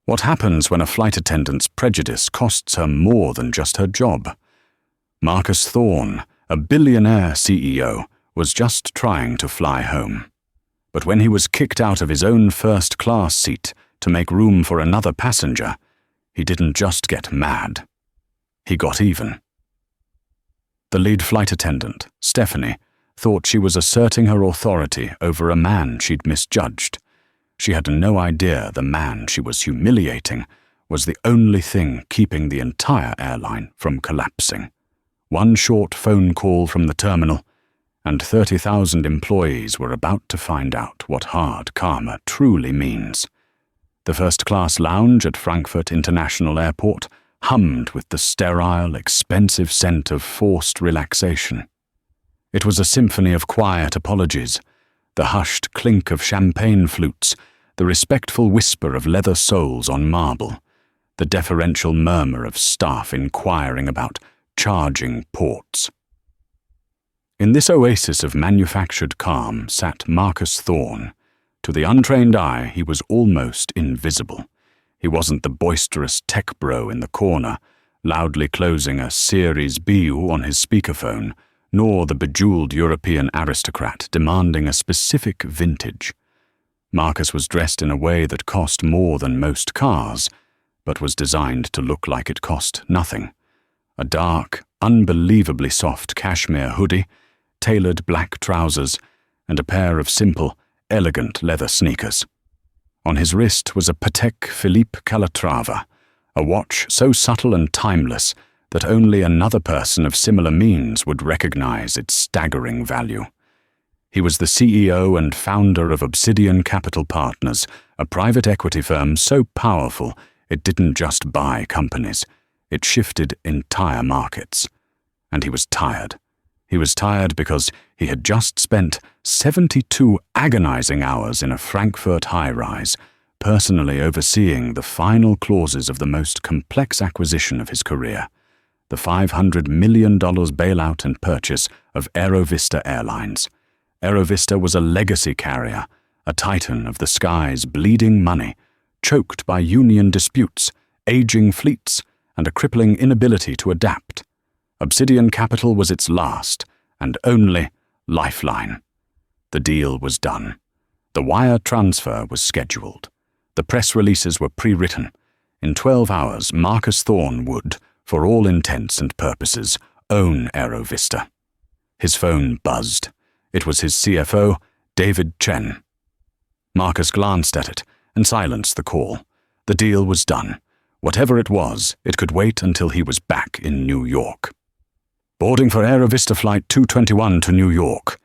What happens when a flight attendant's prejudice costs her more than just her job? Marcus Thorne, a billionaire CEO, was just trying to fly home. But when he was kicked out of his own first-class seat to make room for another passenger, he didn't just get mad. He got even. The lead flight attendant, Stephanie, thought she was asserting her authority over a man she'd misjudged. She had no idea the man she was humiliating was the only thing keeping the entire airline from collapsing. One short phone call from the terminal, and 30,000 employees were about to find out what hard karma truly means. The first-class lounge at Frankfurt International Airport hummed with the sterile, expensive scent of forced relaxation. It was a symphony of quiet apologies, the hushed clink of champagne flutes, the respectful whisper of leather soles on marble, the deferential murmur of staff inquiring about charging ports. In this oasis of manufactured calm sat Marcus Thorne. To the untrained eye, he was almost invisible. He wasn't the boisterous tech bro in the corner, loudly closing a Series BU on his speakerphone, nor the bejeweled European aristocrat demanding a specific vintage. Marcus was dressed in a way that cost more than most cars, but was designed to look like it cost nothing. A dark, unbelievably soft cashmere hoodie, tailored black trousers, and a pair of simple, elegant leather sneakers. On his wrist was a Patek Philippe Calatrava, a watch so subtle and timeless that only another person of similar means would recognize its staggering value. He was the CEO and founder of Obsidian Capital Partners, a private equity firm so powerful it didn't just buy companies, it shifted entire markets. And he was tired. He was tired because he had just spent 72 agonizing hours in a Frankfurt high-rise, personally overseeing the final clauses of the most complex acquisition of his career, the $500 million bailout and purchase of Aerovista Airlines. Aerovista was a legacy carrier, a titan of the sky's bleeding money, choked by union disputes, aging fleets, and a crippling inability to adapt. Obsidian Capital was its last, and only, lifeline. The deal was done. The wire transfer was scheduled. The press releases were pre-written. In 12 hours, Marcus Thorne would, for all intents and purposes, own Aerovista. His phone buzzed. It was his CFO, David Chen. Marcus glanced at it and silenced the call. The deal was done. Whatever it was, it could wait until he was back in New York. Boarding for Aerovista Flight 221 to New York.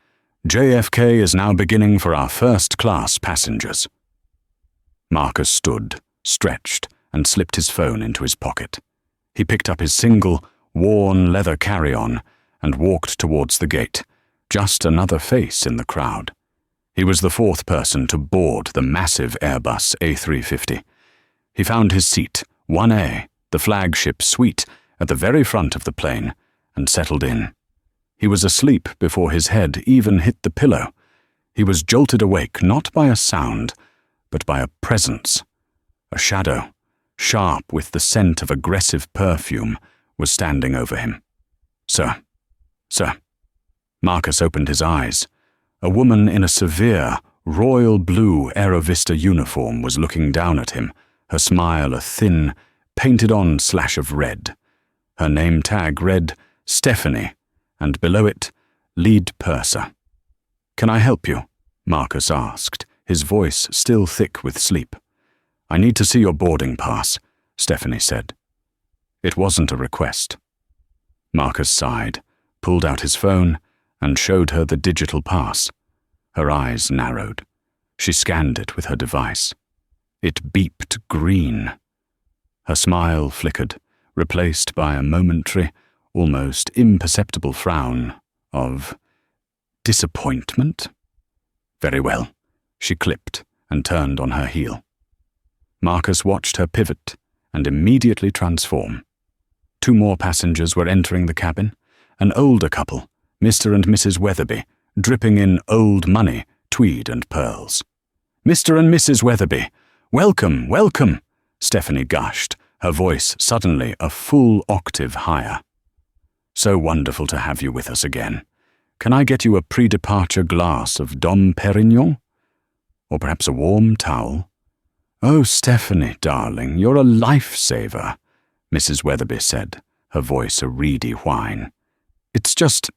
JFK is now beginning for our first-class passengers. Marcus stood, stretched, and slipped his phone into his pocket. He picked up his single, worn leather carry-on and walked towards the gate, just another face in the crowd. He was the fourth person to board the massive Airbus A350. He found his seat, 1A, the flagship suite, at the very front of the plane, and settled in. He was asleep before his head even hit the pillow. He was jolted awake not by a sound, but by a presence. A shadow, sharp with the scent of aggressive perfume, was standing over him. Sir. Marcus opened his eyes. A woman in a severe, royal blue Aerovista uniform was looking down at him, her smile a thin, painted-on slash of red. Her name tag read Stephanie, and below it, Lead Purser. "Can I help you?" Marcus asked, his voice still thick with sleep. "I need to see your boarding pass," Stephanie said. It wasn't a request. Marcus sighed, pulled out his phone, and showed her the digital pass. Her eyes narrowed. She scanned it with her device. It beeped green. Her smile flickered, replaced by a momentary, almost imperceptible frown of disappointment. Very well, she clipped and turned on her heel. Marcus watched her pivot and immediately transform. 2 more passengers were entering the cabin, an older couple, Mr. and Mrs. Weatherby, dripping in old money, tweed and pearls. "Mr. and Mrs. Weatherby, welcome, welcome," Stephanie gushed, her voice suddenly a full octave higher. "So wonderful to have you with us again. Can I get you a pre-departure glass of Dom Perignon? Or perhaps a warm towel?" "Oh, Stephanie, darling, you're a lifesaver," Mrs. Weatherby said, her voice a reedy whine. "It's just...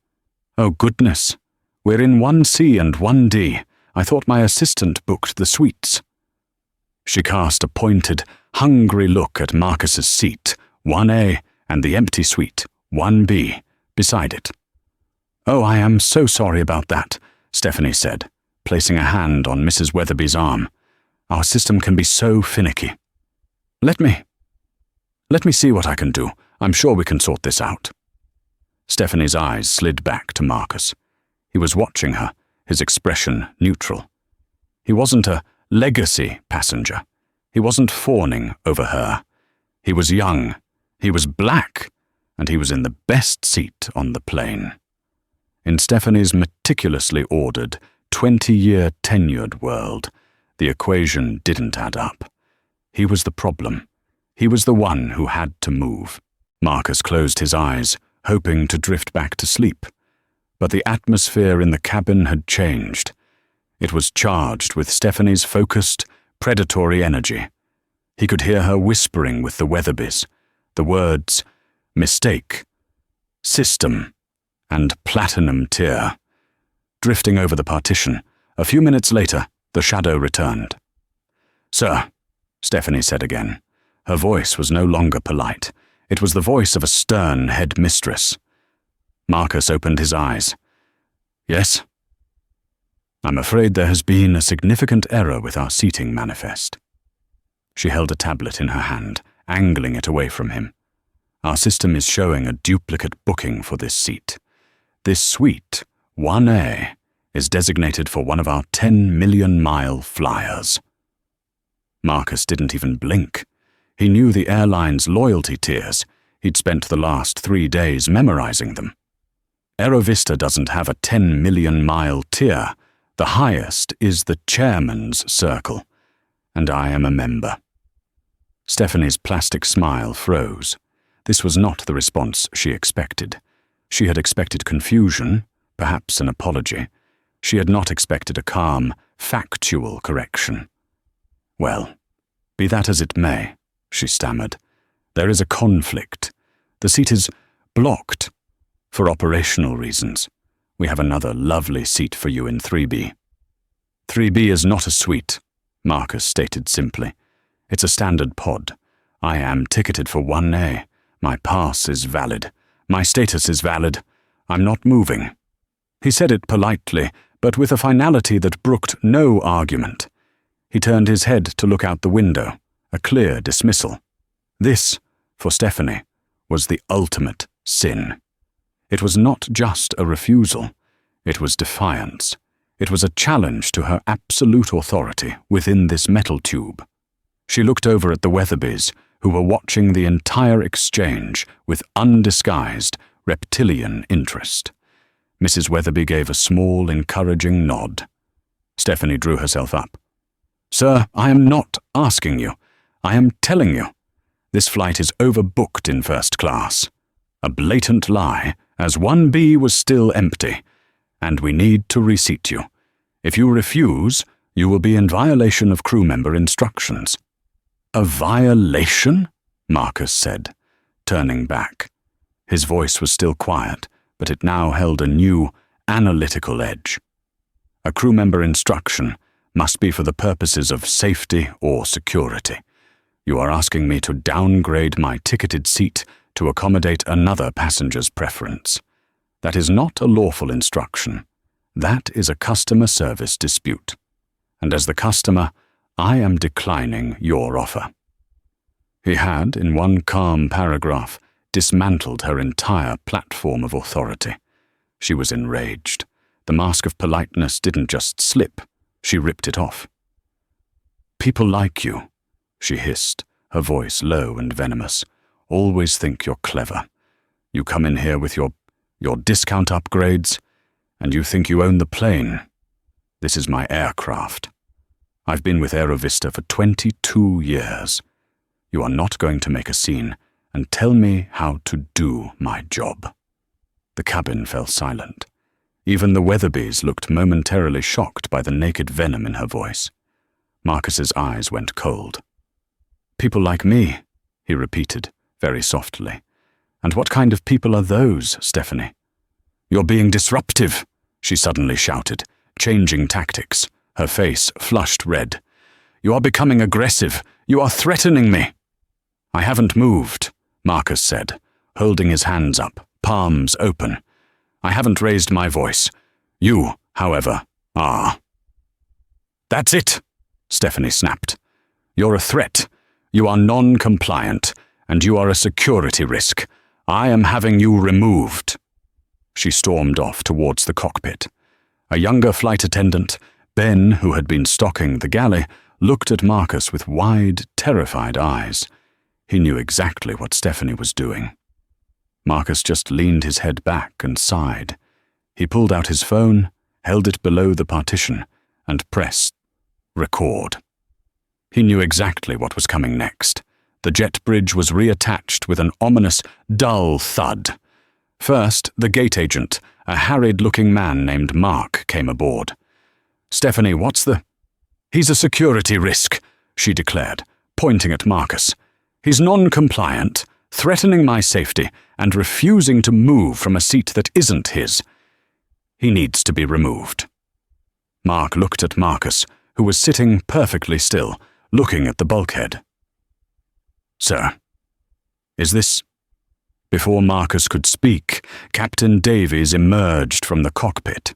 oh, goodness. We're in 1C and 1D. I thought my assistant booked the suites." She cast a pointed, hungry look at Marcus's seat, 1A, and the empty suite, 1B, beside it. "Oh, I am so sorry about that," Stephanie said, placing a hand on Mrs. Weatherby's arm. "Our system can be so finicky. Let me see what I can do. I'm sure we can sort this out." Stephanie's eyes slid back to Marcus. He was watching her, his expression neutral. He wasn't a legacy passenger. He wasn't fawning over her. He was young, he was black, and he was in the best seat on the plane. In Stephanie's meticulously ordered, 20-year tenured world, the equation didn't add up. He was the problem. He was the one who had to move. Marcus closed his eyes, hoping to drift back to sleep. But the atmosphere in the cabin had changed. It was charged with Stephanie's focused, predatory energy. He could hear her whispering with the Weatherbys, the words mistake, system, and platinum tier. Drifting over the partition, a few minutes later, the shadow returned. "Sir," Stephanie said again. Her voice was no longer polite. It was the voice of a stern headmistress. Marcus opened his eyes. "Yes?" "I'm afraid there has been a significant error with our seating manifest." She held a tablet in her hand, angling it away from him. "Our system is showing a duplicate booking for this seat. This suite, 1A, is designated for one of our 10-million-mile flyers." Marcus didn't even blink. He knew the airline's loyalty tiers. He'd spent the last 3 days memorizing them. Aerovista doesn't have a 10-million-mile tier. The highest is the chairman's circle, and I am a member. Stephanie's plastic smile froze. This was not the response she expected. She had expected confusion, perhaps an apology. She had not expected a calm, factual correction. "Well, be that as it may," she stammered. "There is a conflict. The seat is blocked. For operational reasons. We have another lovely seat for you in 3B. 3B is not a suite," Marcus stated simply. "It's a standard pod. I am ticketed for 1A. My pass is valid. My status is valid. I'm not moving." He said it politely, but with a finality that brooked no argument. He turned his head to look out the window, a clear dismissal. This, for Stephanie, was the ultimate sin. It was not just a refusal. It was defiance. It was a challenge to her absolute authority within this metal tube. She looked over at the Weatherbys, who were watching the entire exchange with undisguised, reptilian interest. Mrs. Weatherby gave a small, encouraging nod. Stephanie drew herself up. "Sir, I am not asking you. I am telling you. This flight is overbooked in first class. A blatant lie, as 1B was still empty, and we need to reseat you. If you refuse, you will be in violation of crew member instructions." "A violation?" Marcus said, turning back. His voice was still quiet, but it now held a new, analytical edge. "A crew member instruction must be for the purposes of safety or security. You are asking me to downgrade my ticketed seat to accommodate another passenger's preference. That is not a lawful instruction. That is a customer service dispute. And as the customer, I am declining your offer." He had, in one calm paragraph, dismantled her entire platform of authority. She was enraged. The mask of politeness didn't just slip, she ripped it off. "People like you," she hissed, her voice low and venomous, "always think you're clever. You come in here with your discount upgrades, and you think you own the plane. This is my aircraft. I've been with Aerovista for 22 years. You are not going to make a scene, and tell me how to do my job." The cabin fell silent. Even the Weatherbees looked momentarily shocked by the naked venom in her voice. Marcus's eyes went cold. "People like me," he repeated, very softly. "And what kind of people are those, Stephanie?" "You're being disruptive," she suddenly shouted, changing tactics, her face flushed red. "You are becoming aggressive. You are threatening me." "I haven't moved," Marcus said, holding his hands up, palms open. "I haven't raised my voice. You, however, are." "That's it," Stephanie snapped. "You're a threat. You are non-compliant, and you are a security risk. I am having you removed." She stormed off towards the cockpit. A younger flight attendant, Ben, who had been stocking the galley, looked at Marcus with wide, terrified eyes. He knew exactly what Stephanie was doing. Marcus just leaned his head back and sighed. He pulled out his phone, held it below the partition, and pressed record. He knew exactly what was coming next. The jet bridge was reattached with an ominous, dull thud. First, the gate agent, a harried-looking man named Mark, came aboard. "Stephanie, what's the—" "He's a security risk," she declared, pointing at Marcus. "He's non-compliant, threatening my safety, and refusing to move from a seat that isn't his. He needs to be removed." Mark looked at Marcus, who was sitting perfectly still, looking at the bulkhead. "Sir, is this—" Before Marcus could speak, Captain Davies emerged from the cockpit.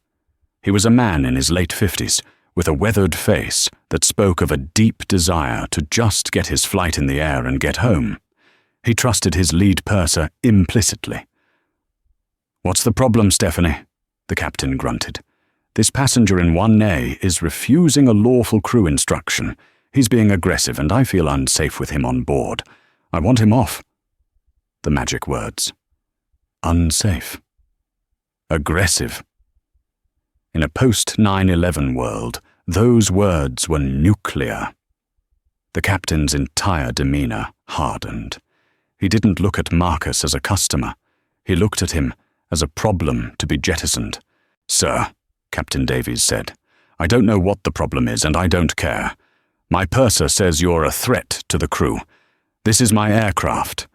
He was a man in his late 50s, with a weathered face that spoke of a deep desire to just get his flight in the air and get home. He trusted his lead purser implicitly. "What's the problem, Stephanie?" the captain grunted. "This passenger in 1A is refusing a lawful crew instruction. He's being aggressive, and I feel unsafe with him on board. I want him off." The magic words. Unsafe. Aggressive. In a post-9/11 world, those words were nuclear. The captain's entire demeanor hardened. He didn't look at Marcus as a customer. He looked at him as a problem to be jettisoned. "Sir," Captain Davies said, "I don't know what the problem is, and I don't care. My purser says you're a threat to the crew. This is my aircraft.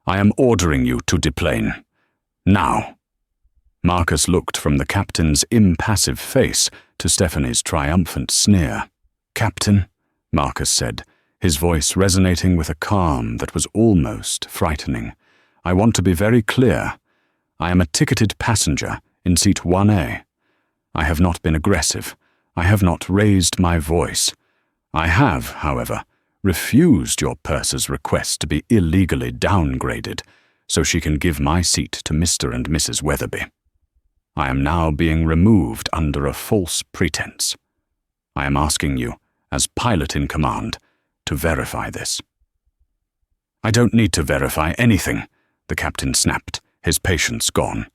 I am ordering you to deplane. Now." Marcus looked from the captain's impassive face to Stephanie's triumphant sneer. "Captain," Marcus said, his voice resonating with a calm that was almost frightening, "I want to be very clear. I am a ticketed passenger in seat 1A. I have not been aggressive. I have not raised my voice. I have, however, refused your purser's request to be illegally downgraded so she can give my seat to Mr. and Mrs. Weatherby. I am now being removed under a false pretense. I am asking you, as pilot in command, to verify this." "I don't need to verify anything," the captain snapped, his patience gone.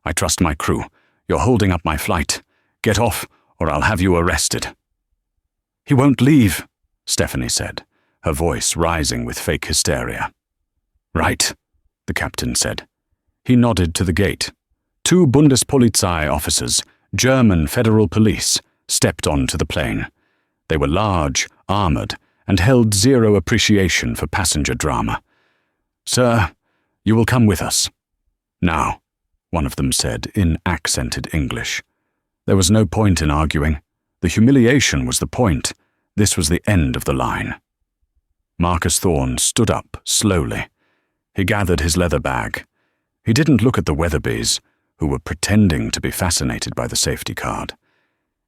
"I trust my crew. You're holding up my flight. Get off, or I'll have you arrested." "He won't leave," Stephanie said, her voice rising with fake hysteria. "Right," the captain said. He nodded to the gate. 2 Bundespolizei officers, German federal police, stepped onto the plane. They were large, armored, and held zero appreciation for passenger drama. "Sir, you will come with us." "Now," one of them said in accented English. There was no point in arguing. The humiliation was the point. This was the end of the line. Marcus Thorne stood up slowly. He gathered his leather bag. He didn't look at the Weatherbees, who were pretending to be fascinated by the safety card.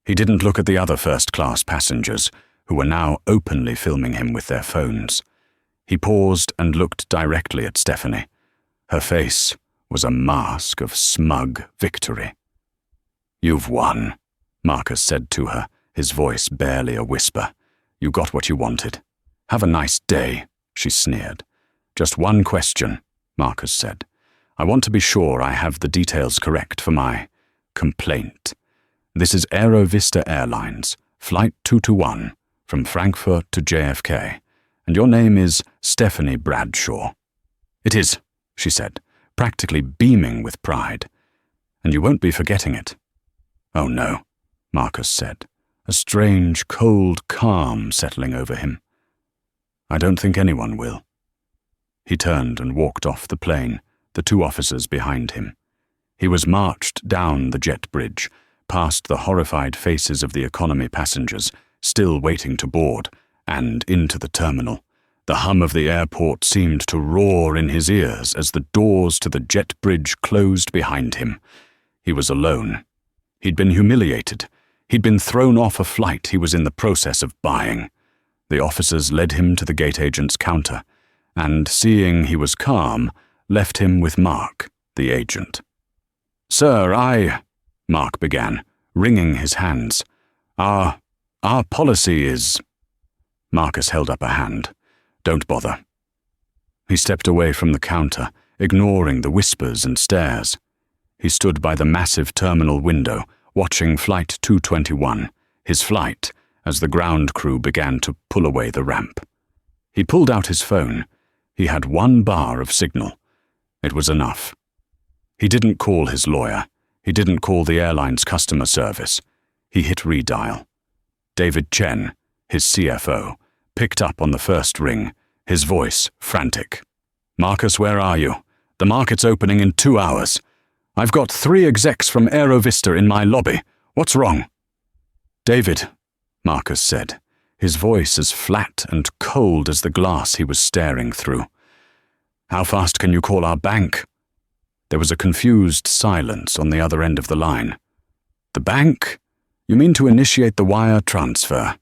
He didn't look at the other first-class passengers, who were now openly filming him with their phones. He paused and looked directly at Stephanie. Her face was a mask of smug victory. "You've won," Marcus said to her, his voice barely a whisper. "You got what you wanted. Have a nice day," she sneered. "Just one question," Marcus said. "I want to be sure I have the details correct for my complaint. This is Aero Vista Airlines, Flight 221, from Frankfurt to JFK, And your name is Stephanie Bradshaw." "It is," she said, practically beaming with pride. "And you won't be forgetting it." "Oh no," Marcus said, a strange, cold calm settling over him. "I don't think anyone will." He turned and walked off the plane, the two officers behind him. He was marched down the jet bridge, past the horrified faces of the economy passengers, still waiting to board, and into the terminal. The hum of the airport seemed to roar in his ears as the doors to the jet bridge closed behind him. He was alone. He'd been humiliated. He'd been thrown off a flight he was in the process of buying. The officers led him to the gate agent's counter, and, seeing he was calm, left him with Mark, the agent. "Sir, Mark began, wringing his hands. Our policy is—" Marcus held up a hand. "Don't bother." He stepped away from the counter, ignoring the whispers and stares. He stood by the massive terminal window, watching Flight 221, his flight, as the ground crew began to pull away the ramp. He pulled out his phone. He had 1 bar of signal. It was enough. He didn't call his lawyer. He didn't call the airline's customer service. He hit redial. David Chen, his CFO, picked up on the first ring, his voice frantic. "Marcus, where are you? The market's opening in 2 hours. I've got 3 execs from Aerovista in my lobby. What's wrong?" "David," Marcus said, his voice as flat and cold as the glass he was staring through. "How fast can you call our bank?" There was a confused silence on the other end of the line. "The bank? You mean to initiate the wire transfer?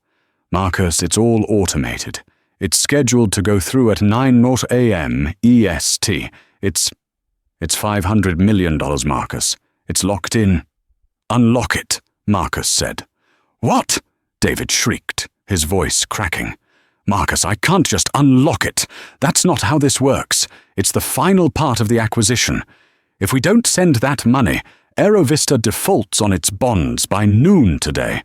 Marcus, it's all automated. It's scheduled to go through at 9:00 a.m. EST. It's $500 million, Marcus. It's locked in." "Unlock it," Marcus said. "What?" David shrieked, his voice cracking. "Marcus, I can't just unlock it. That's not how this works. It's the final part of the acquisition. If we don't send that money, Aerovista defaults on its bonds by noon today.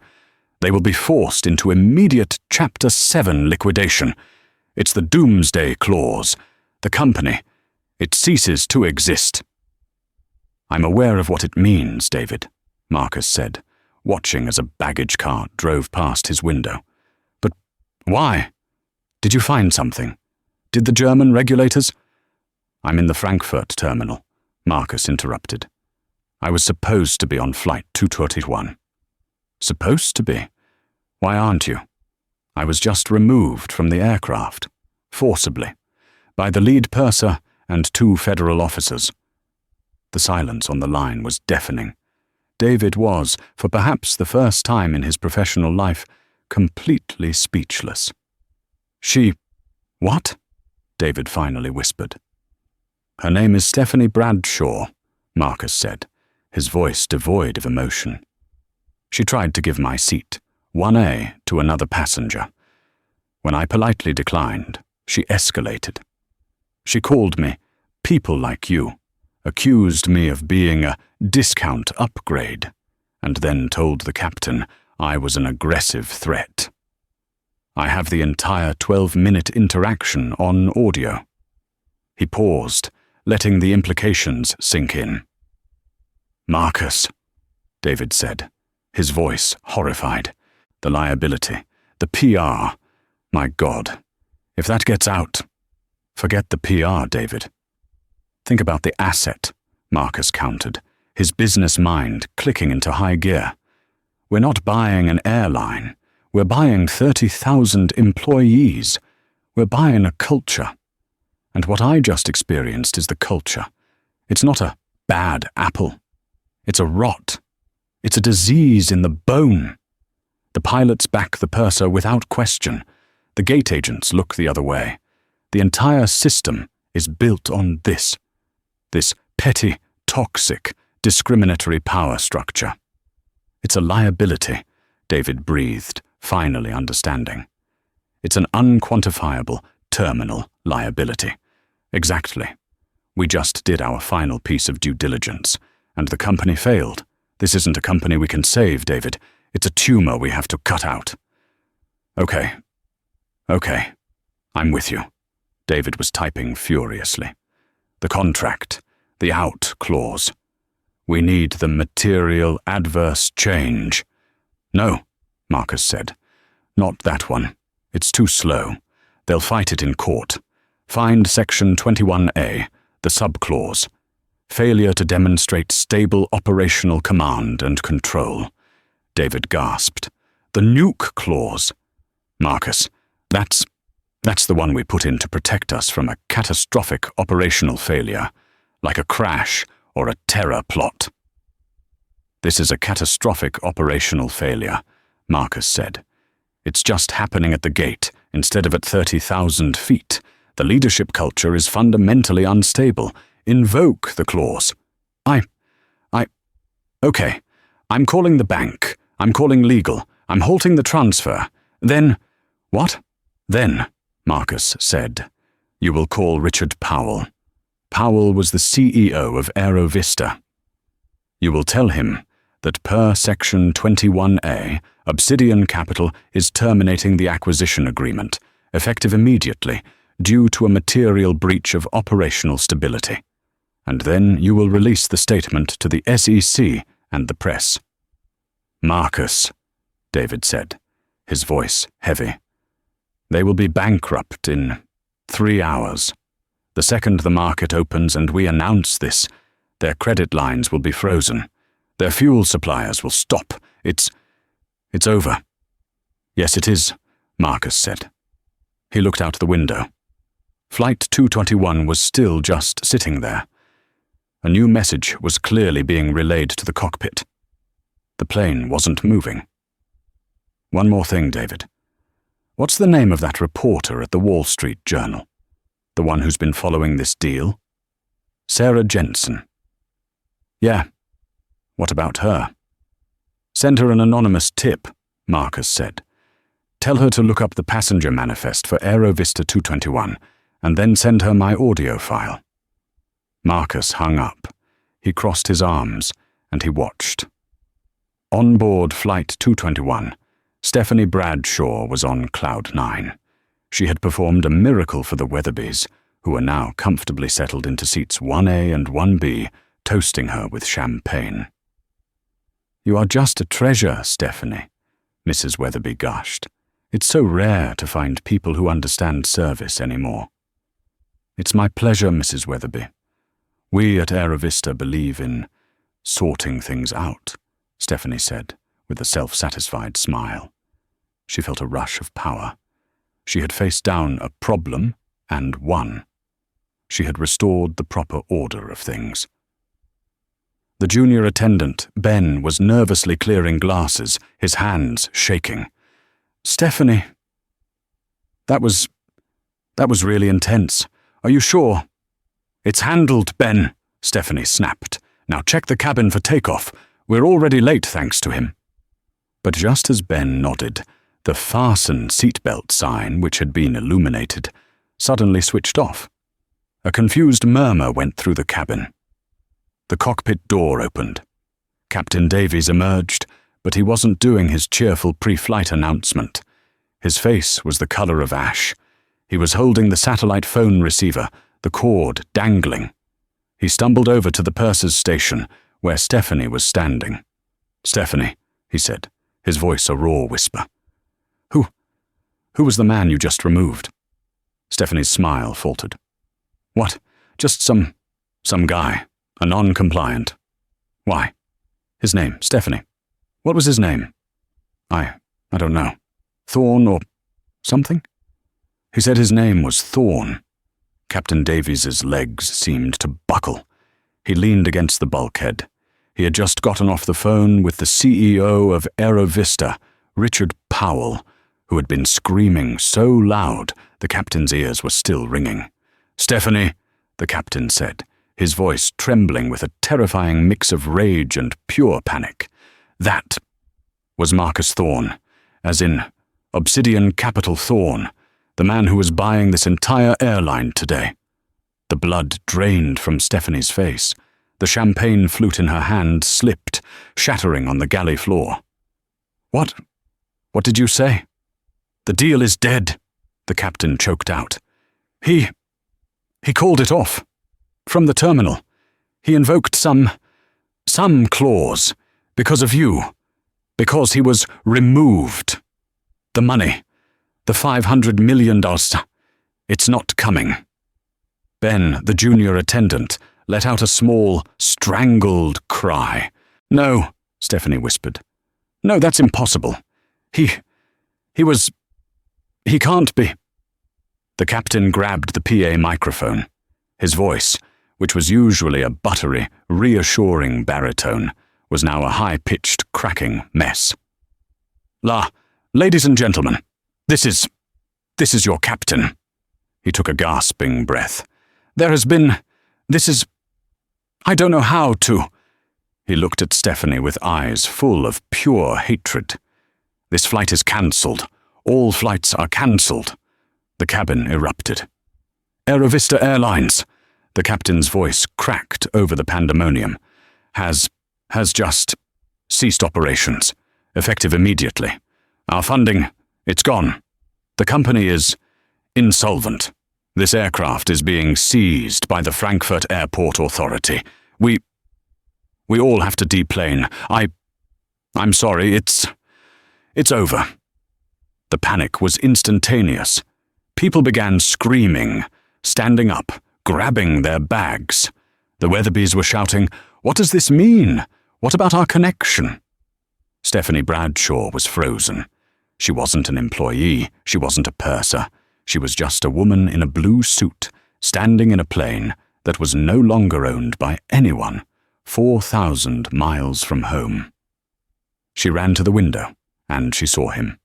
They will be forced into immediate Chapter 7 liquidation. It's the Doomsday Clause. The company, it ceases to exist." "I'm aware of what it means, David," Marcus said, watching as a baggage cart drove past his window. "But why? Did you find something? Did the German regulators—" "I'm in the Frankfurt terminal," Marcus interrupted. "I was supposed to be on Flight 221. "Supposed to be? Why aren't you?" "I was just removed from the aircraft, forcibly, by the lead purser and 2 federal officers." The silence on the line was deafening. David was, for perhaps the first time in his professional life, completely speechless. "What?" David finally whispered. "Her name is Stephanie Bradshaw," Marcus said, his voice devoid of emotion. "She tried to give my seat, 1A, to another passenger. When I politely declined, she escalated. She called me people like you, accused me of being a discount upgrade, and then told the captain I was an aggressive threat. I have the entire 12-minute interaction on audio." He paused, letting the implications sink in. "Marcus," David said, his voice horrified. "The liability, the PR. My God, if that gets out—" "Forget the PR, David. Think about the asset," Marcus countered, his business mind clicking into high gear. "We're not buying an airline. We're buying 30,000 employees. We're buying a culture. And what I just experienced is the culture. It's not a bad apple. It's a rot. It's a disease in the bone. The pilots back the purser without question. The gate agents look the other way. The entire system is built on this petty, toxic, discriminatory power structure. It's a liability," David breathed, finally understanding. "It's an unquantifiable, terminal liability. Exactly. We just did our final piece of due diligence, and the company failed. This isn't a company we can save, David. It's a tumor we have to cut out." Okay, I'm with you. David was typing furiously. The contract, the out clause. We need the material adverse change. No, Marcus said. Not that one. It's too slow. They'll fight it in court. Find Section 21A, the subclause. Failure to demonstrate stable operational command and control. David gasped. The nuke clause. Marcus, that's the one we put in to protect us from a catastrophic operational failure, like a crash or a terror plot. This is a catastrophic operational failure, Marcus said. It's just happening at the gate instead of at 30,000 feet. The leadership culture is fundamentally unstable. Invoke the clause. Okay. I'm calling the bank. I'm calling legal. I'm halting the transfer. Then, what? Then, Marcus said, you will call Richard Powell. Powell was the CEO of Aerovista. You will tell him that per Section 21A, Obsidian Capital is terminating the acquisition agreement, effective immediately, due to a material breach of operational stability. And then you will release the statement to the SEC and the press. Marcus, David said, his voice heavy. They will be bankrupt in 3 hours. The second the market opens and we announce this, their credit lines will be frozen. Their fuel suppliers will stop. It's over. Yes, it is, Marcus said. He looked out the window. Flight 221 was still just sitting there. A new message was clearly being relayed to the cockpit. The plane wasn't moving. One more thing, David. What's the name of that reporter at the Wall Street Journal? The one who's been following this deal? Sarah Jensen. Yeah. What about her? Send her an anonymous tip, Marcus said. Tell her to look up the passenger manifest for Aerovista 221, and then send her my audio file. Marcus hung up. He crossed his arms, and he watched. On board Flight 221, Stephanie Bradshaw was on Cloud 9. She had performed a miracle for the Weatherbys, who were now comfortably settled into seats 1A and 1B, toasting her with champagne. You are just a treasure, Stephanie, Mrs. Weatherby gushed. It's so rare to find people who understand service anymore. It's my pleasure, Mrs. Weatherby. We at Aerovista believe in sorting things out, Stephanie said, with a self-satisfied smile. She felt a rush of power. She had faced down a problem and won. She had restored the proper order of things. The junior attendant, Ben, was nervously clearing glasses, his hands shaking. Stephanie. That was really intense. Are you sure? It's handled, Ben, Stephanie snapped. Now check the cabin for takeoff. We're already late thanks to him. But just as Ben nodded, the fasten seatbelt sign, which had been illuminated, suddenly switched off. A confused murmur went through the cabin. The cockpit door opened. Captain Davies emerged, but he wasn't doing his cheerful pre-flight announcement. His face was the color of ash. He was holding the satellite phone receiver, the cord dangling. He stumbled over to the purser's station, where Stephanie was standing. Stephanie, he said, his voice a raw whisper. Who was the man you just removed? Stephanie's smile faltered. What? Just some guy, a non-compliant. Why? His name, Stephanie. What was his name? I don't know. Thorne or something? He said his name was Thorne. Captain Davies's legs seemed to buckle. He leaned against the bulkhead. He had just gotten off the phone with the CEO of Aerovista, Richard Powell, who had been screaming so loud the captain's ears were still ringing. Stephanie, the captain said, his voice trembling with a terrifying mix of rage and pure panic. That was Marcus Thorne, as in Obsidian Capital Thorne, the man who was buying this entire airline today. The blood drained from Stephanie's face. The champagne flute in her hand slipped, shattering on the galley floor. What did you say? The deal is dead, the the captain choked out. He called it off. From the terminal. He invoked some clause. Because of you. Because he was removed. The money. The $500 million. It's not coming. Ben, the junior attendant, let out a small, strangled cry. No, Stephanie whispered. No, that's impossible. He can't be. The captain grabbed the PA microphone. His voice, which was usually a buttery, reassuring baritone, was now a high-pitched, cracking mess. Ladies and gentlemen, this is your captain. He took a gasping breath. I don't know how to. He looked at Stephanie with eyes full of pure hatred. This flight is cancelled. All flights are cancelled. The cabin erupted. Aerovista Airlines, the captain's voice cracked over the pandemonium, has just ceased operations, effective immediately. Our funding, it's gone. The company is insolvent. This aircraft is being seized by the Frankfurt Airport Authority. We all have to deplane. I'm sorry, it's over. The panic was instantaneous. People began screaming, standing up, grabbing their bags. The Weatherbees were shouting, "What does this mean? What about our connection?" Stephanie Bradshaw was frozen. She wasn't an employee. She wasn't a purser. She was just a woman in a blue suit, standing in a plane that was no longer owned by anyone, 4,000 miles from home. She ran to the window, and she saw him.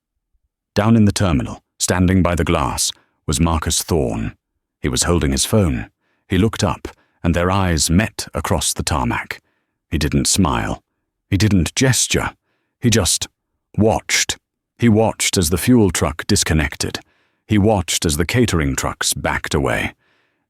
Down in the terminal, standing by the glass, was Marcus Thorne. He was holding his phone. He looked up, and their eyes met across the tarmac. He didn't smile. He didn't gesture. He just watched. He watched as the fuel truck disconnected. He watched as the catering trucks backed away.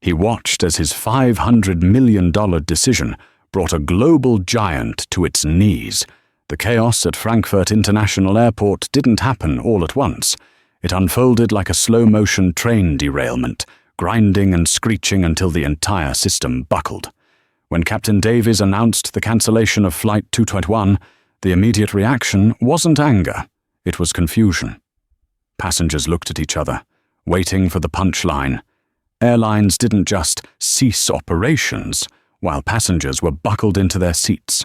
He watched as his $500 million decision brought a global giant to its knees. The chaos at Frankfurt International Airport didn't happen all at once. It unfolded like a slow-motion train derailment, grinding and screeching until the entire system buckled. When Captain Davies announced the cancellation of Flight 221, the immediate reaction wasn't anger, it was confusion. Passengers looked at each other, waiting for the punchline. Airlines didn't just cease operations while passengers were buckled into their seats.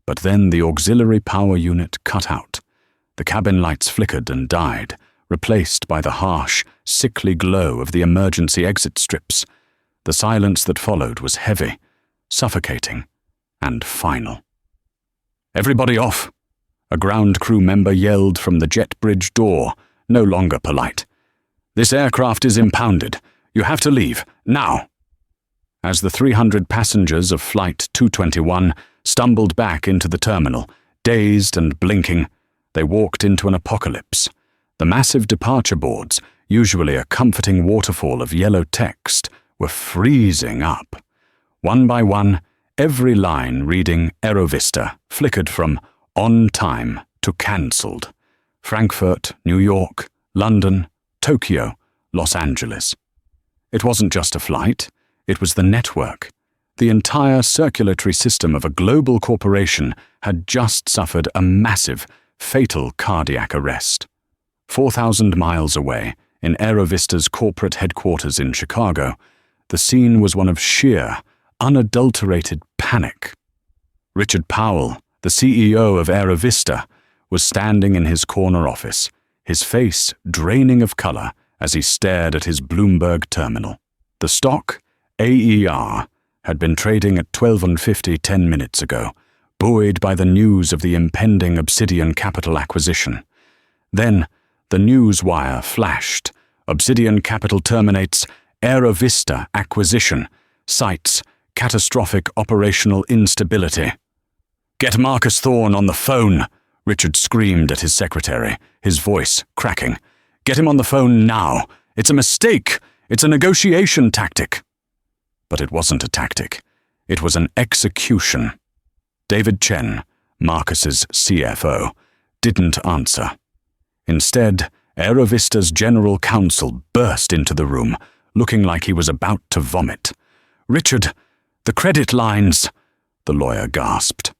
But then the auxiliary power unit cut out. The cabin lights flickered and died, replaced by the harsh, sickly glow of the emergency exit strips. The silence that followed was heavy, suffocating, and final. "Everybody off!" A ground crew member yelled from the jet bridge door, no longer polite. "This aircraft is impounded. You have to leave, now!" As the 300 passengers of Flight 221 stumbled back into the terminal, dazed and blinking, they walked into an apocalypse. The massive departure boards, usually a comforting waterfall of yellow text, were freezing up. One by one, every line reading Aerovista flickered from on time to cancelled. Frankfurt, New York, London, Tokyo, Los Angeles. It wasn't just a flight, it was the network. The entire circulatory system of a global corporation had just suffered a massive, fatal cardiac arrest. 4,000 miles away, in Aerovista's corporate headquarters in Chicago, the scene was one of sheer, unadulterated panic. Richard Powell, the CEO of Aerovista, was standing in his corner office, his face draining of color as he stared at his Bloomberg terminal. The stock, AER, had been trading at $12.50 10 minutes ago, buoyed by the news of the impending Obsidian Capital acquisition. Then, the news wire flashed. Obsidian Capital terminates Aerovista acquisition, cites catastrophic operational instability. "Get Marcus Thorne on the phone," Richard screamed at his secretary, his voice cracking. "Get him on the phone now. It's a mistake. It's a negotiation tactic." But it wasn't a tactic. It was an execution. David Chen, Marcus's CFO, didn't answer. Instead, Aerovista's general counsel burst into the room, looking like he was about to vomit. "Richard, the credit lines," the lawyer gasped.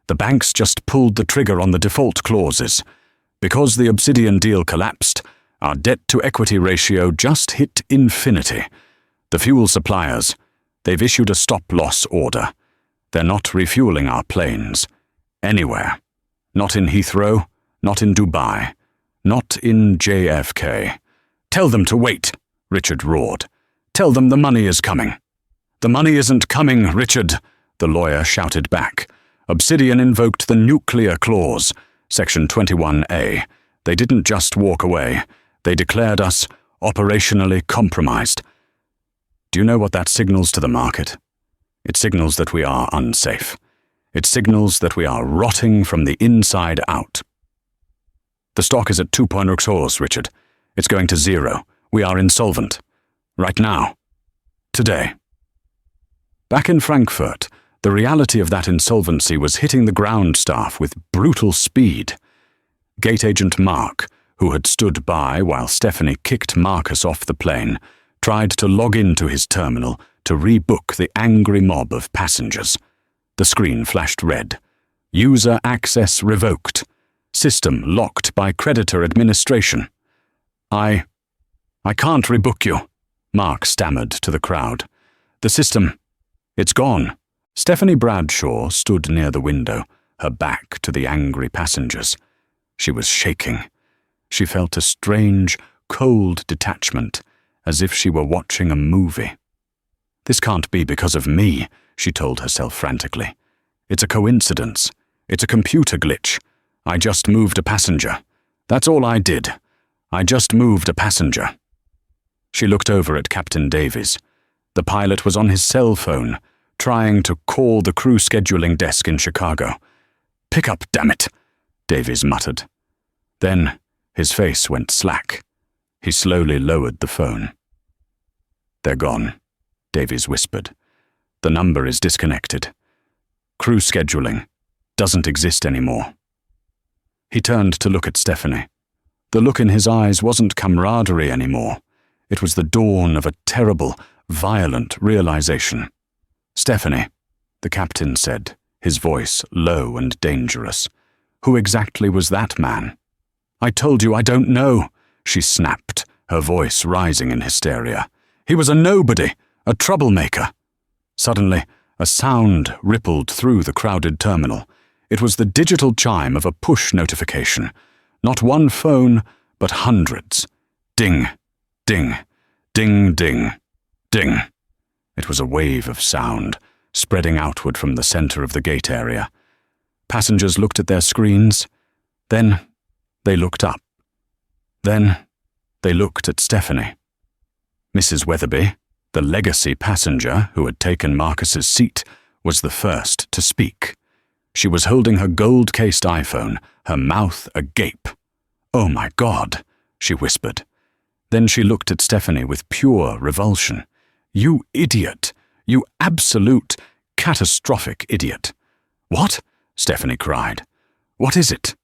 "The banks just pulled the trigger on the default clauses. Because the Obsidian deal collapsed, our debt-to-equity ratio just hit infinity. The fuel suppliers, they've issued a stop-loss order. They're not refueling our planes. Anywhere. Not in Heathrow, not in Dubai, not in JFK. Tell them to wait," Richard roared. "Tell them the money is coming." "The money isn't coming, Richard," the lawyer shouted back. "Obsidian invoked the nuclear clause, Section 21A. They didn't just walk away. They declared us operationally compromised. Do you know what that signals to the market? It signals that we are unsafe. It signals that we are rotting from the inside out. The stock is at 2.0, Richard. It's going to zero. We are insolvent. Right now. Today." Back in Frankfurt, the reality of that insolvency was hitting the ground staff with brutal speed. Gate agent Mark, who had stood by while Stephanie kicked Marcus off the plane, tried to log into his terminal to rebook the angry mob of passengers. The screen flashed red. "User access revoked. System locked by creditor administration." I can't rebook you," Mark stammered to the crowd. "The system, it's gone." Stephanie Bradshaw stood near the window, her back to the angry passengers. She was shaking. She felt a strange, cold detachment, as if she were watching a movie. "This can't be because of me," she told herself frantically. "It's a coincidence. It's a computer glitch. I just moved a passenger. That's all I did. I just moved a passenger." She looked over at Captain Davies. The pilot was on his cell phone, trying to call the crew scheduling desk in Chicago. "Pick up, damn it," Davies muttered. Then his face went slack. He slowly lowered the phone. "They're gone," Davies whispered. "The number is disconnected. Crew scheduling doesn't exist anymore." He turned to look at Stephanie. The look in his eyes wasn't camaraderie anymore. It was the dawn of a terrible, violent realization. "Stephanie," the captain said, his voice low and dangerous. "Who exactly was that man?" "I told you I don't know," she snapped, her voice rising in hysteria. "He was a nobody, a troublemaker." Suddenly, a sound rippled through the crowded terminal. It was the digital chime of a push notification. Not one phone, but hundreds. Ding, ding, ding, ding, ding. It was a wave of sound, spreading outward from the center of the gate area. Passengers looked at their screens. Then they looked up. Then they looked at Stephanie. Mrs. Weatherby, the legacy passenger who had taken Marcus's seat, was the first to speak. She was holding her gold-cased iPhone, her mouth agape. "Oh my God," she whispered. Then she looked at Stephanie with pure revulsion. "You idiot! You absolute, catastrophic idiot!" "What?" Stephanie cried. "What is it?"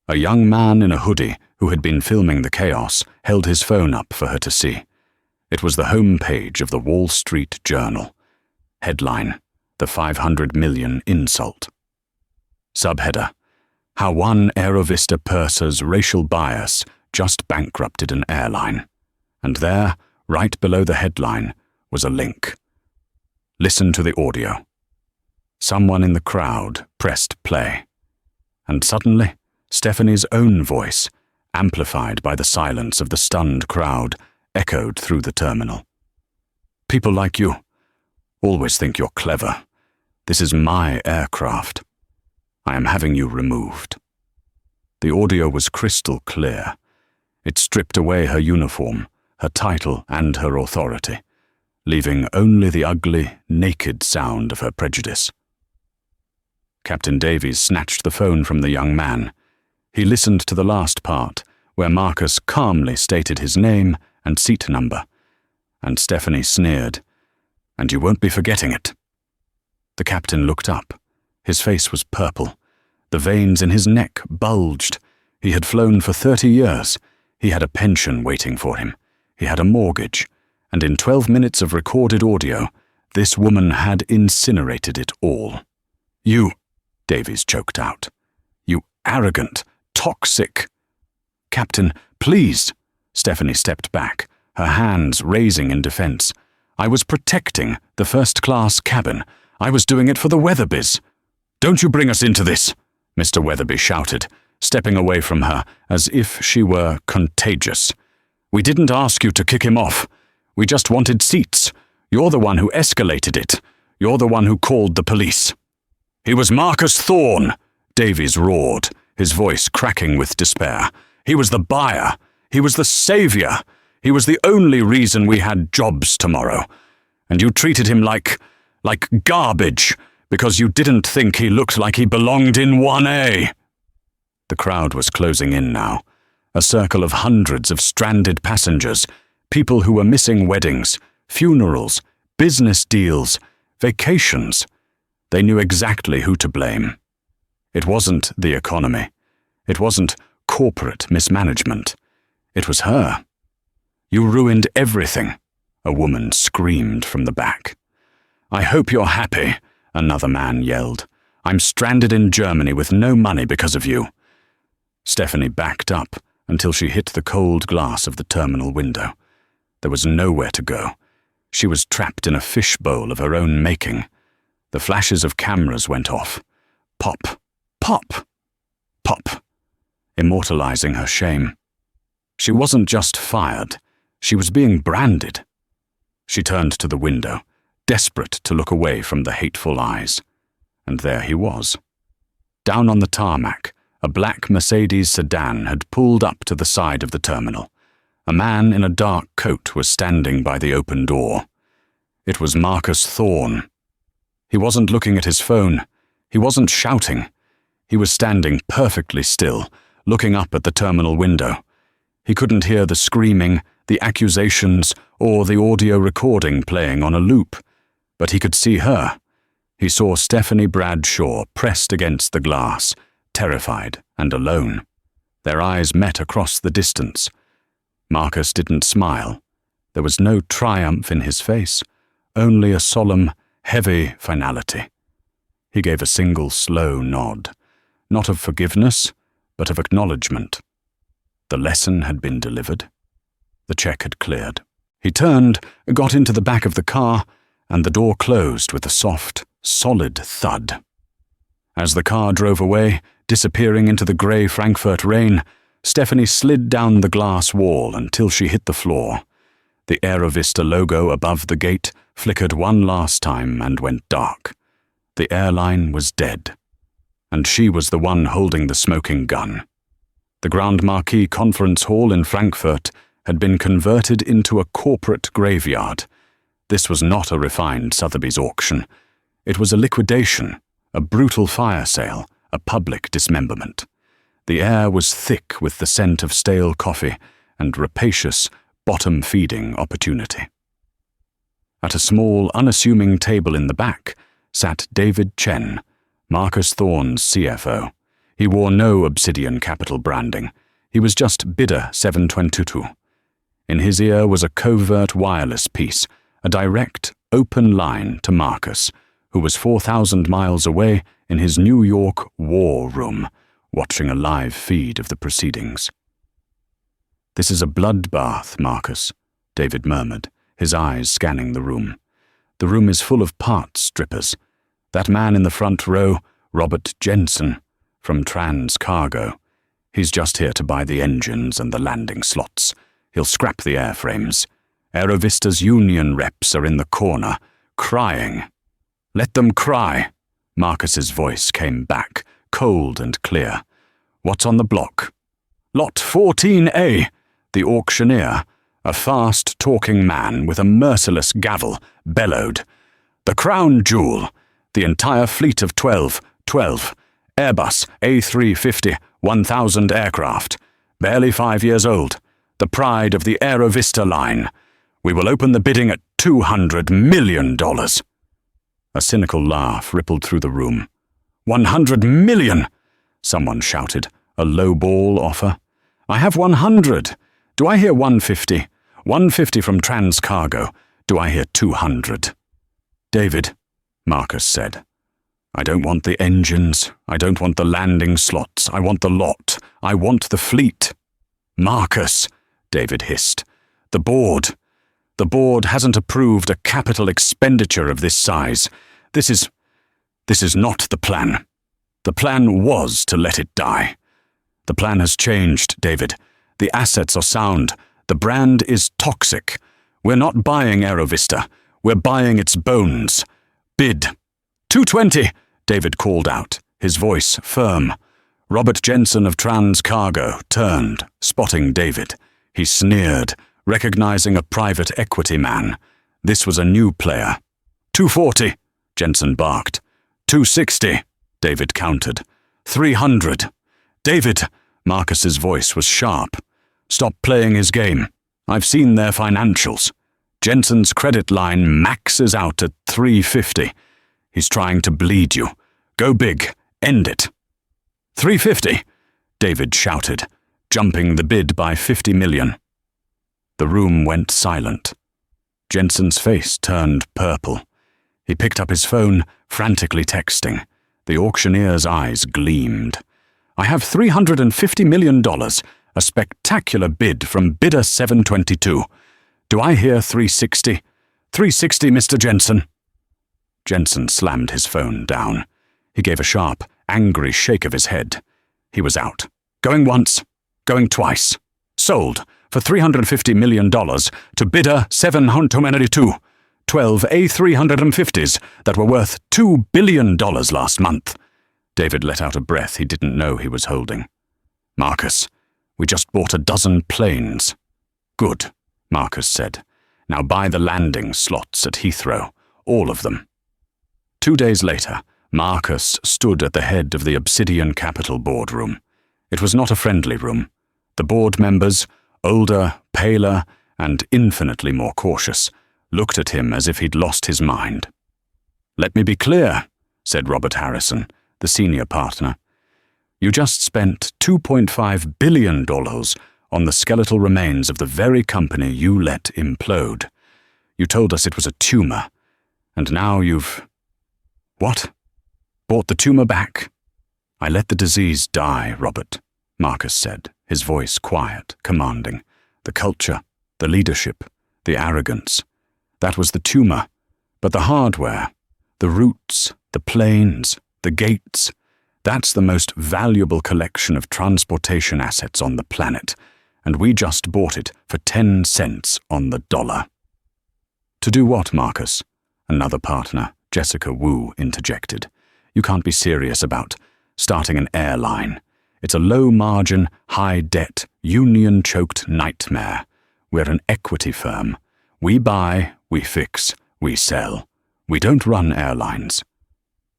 A young man in a hoodie who had been filming the chaos held his phone up for her to see. It was the home page of the Wall Street Journal. Headline: "The 500 million insult." Subheader: "How one Aerovista purser's racial bias just bankrupted an airline." And there, right below the headline, was a link. Listen to the audio. Someone in the crowd pressed play. And suddenly, Stephanie's own voice, amplified by the silence of the stunned crowd, echoed through the terminal. "People like you always think you're clever. This is my aircraft. I am having you removed." The audio was crystal clear. It stripped away her uniform, her title, and her authority, leaving only the ugly, naked sound of her prejudice. Captain Davies snatched the phone from the young man. He listened to the last part, where Marcus calmly stated his name and seat number, and Stephanie sneered, "And you won't be forgetting it." The captain looked up. His face was purple. The veins in his neck bulged. He had flown for 30 years. He had a pension waiting for him. He had a mortgage. And in 12 minutes of recorded audio, this woman had incinerated it all. "You," Davies choked out. "You arrogant, toxic—" "Captain, please." Stephanie stepped back, her hands raising in defense. "I was protecting the first-class cabin. I was doing it for the Weatherbys." "Don't you bring us into this," Mr. Weatherby shouted, stepping away from her as if she were contagious. "We didn't ask you to kick him off. We just wanted seats. You're the one who escalated it. You're the one who called the police." "He was Marcus Thorne," Davies roared, his voice cracking with despair. "He was the buyer. He was the savior. He was the only reason we had jobs tomorrow. And you treated him like garbage because you didn't think he looked like he belonged in 1A. The crowd was closing in now, a circle of hundreds of stranded passengers, people who were missing weddings, funerals, business deals, vacations. They knew exactly who to blame. It wasn't the economy. It wasn't corporate mismanagement. It was her. "You ruined everything," a woman screamed from the back. "I hope you're happy," another man yelled. "I'm stranded in Germany with no money because of you." Stephanie backed up until she hit the cold glass of the terminal window. There was nowhere to go. She was trapped in a fishbowl of her own making. The flashes of cameras went off. Pop, pop, pop, immortalizing her shame. She wasn't just fired. She was being branded. She turned to the window, desperate to look away from the hateful eyes. And there he was. Down on the tarmac, a black Mercedes sedan had pulled up to the side of the terminal. A man in a dark coat was standing by the open door. It was Marcus Thorne. He wasn't looking at his phone. He wasn't shouting. He was standing perfectly still, looking up at the terminal window. He couldn't hear the screaming, the accusations, or the audio recording playing on a loop, but he could see her. He saw Stephanie Bradshaw pressed against the glass, terrified and alone. Their eyes met across the distance. Marcus didn't smile. There was no triumph in his face, only a solemn, heavy finality. He gave a single slow nod, not of forgiveness, but of acknowledgement. The lesson had been delivered. The check had cleared. He turned, got into the back of the car, and the door closed with a soft, solid thud. As the car drove away, disappearing into the grey Frankfurt rain, Stephanie slid down the glass wall until she hit the floor. The Aerovista logo above the gate flickered one last time and went dark. The airline was dead, and she was the one holding the smoking gun. The Grand Marquis Conference Hall in Frankfurt had been converted into a corporate graveyard. This was not a refined Sotheby's auction. It was a liquidation, a brutal fire sale, a public dismemberment. The air was thick with the scent of stale coffee and rapacious, bottom-feeding opportunity. At a small, unassuming table in the back sat David Chen, Marcus Thorne's CFO. He wore no Obsidian Capital branding. He was just bidder 722. In his ear was a covert wireless piece, a direct, open line to Marcus, who was 4,000 miles away in his New York war room, watching a live feed of the proceedings. "This is a bloodbath, Marcus," David murmured, his eyes scanning the room. "The room is full of parts strippers. That man in the front row, Robert Jensen, from Trans Cargo. He's just here to buy the engines and the landing slots. He'll scrap the airframes. Aerovista's union reps are in the corner, crying." "Let them cry," Marcus's voice came back, cold and clear. "What's on the block?" "Lot 14A, the auctioneer, a fast-talking man with a merciless gavel, bellowed. "The crown jewel, the entire fleet of 12, Airbus A350, 1,000 aircraft, barely 5 years old, the pride of the Aerovista line. We will open the bidding at $200 million. A cynical laugh rippled through the room. $100 million, someone shouted, a low-ball offer. "I have 100. Do I hear 150? 150 from Transcargo. Do I hear 200? David, Marcus said. I don't want the engines. I don't want the landing slots. I want the lot. I want the fleet. Marcus, David hissed. The board hasn't approved a capital expenditure of this size. This is not the plan. The plan was to let it die. The plan has changed, David. The assets are sound. The brand is toxic. We're not buying Aerovista. We're buying its bones. Bid. 220, David called out, his voice firm. Robert Jensen of Transcargo turned, spotting David. He sneered, recognizing a private equity man. This was a new player. 240, Jensen barked. 260, David countered. 300. David, Marcus's voice was sharp. Stop playing his game. I've seen their financials. Jensen's credit line maxes out at 350. He's trying to bleed you. Go big. End it. 350, David shouted, jumping the bid by 50 million. The room went silent. Jensen's face turned purple. He picked up his phone, frantically texting. The auctioneer's eyes gleamed. I have $350 million, a spectacular bid from bidder 722. Do I hear 360? 360, Mr. Jensen. Jensen slammed his phone down. He gave a sharp, angry shake of his head. He was out. Going once, going twice. Sold for $350 million to bidder 722. 12 A350s that were worth $2 billion last month. David let out a breath he didn't know he was holding. Marcus, we just bought a dozen planes. Good, Marcus said. Now buy the landing slots at Heathrow, all of them. 2 days later, Marcus stood at the head of the Obsidian Capital boardroom. It was not a friendly room. The board members, older, paler, and infinitely more cautious, looked at him as if he'd lost his mind. Let me be clear, said Robert Harrison, the senior partner. You just spent $2.5 billion on the skeletal remains of the very company you let implode. You told us it was a tumor, and now you've... What? Bought the tumor back? I let the disease die, Robert, Marcus said, his voice quiet, commanding. The culture, the leadership, the arrogance. That was the tumor, but the hardware, the routes, the planes, the gates, that's the most valuable collection of transportation assets on the planet, and we just bought it for 10 cents on the dollar. To do what, Marcus? Another partner, Jessica Wu, interjected. You can't be serious about starting an airline. It's a low-margin, high-debt, union-choked nightmare. We're an equity firm. We buy, we fix, we sell. We don't run airlines.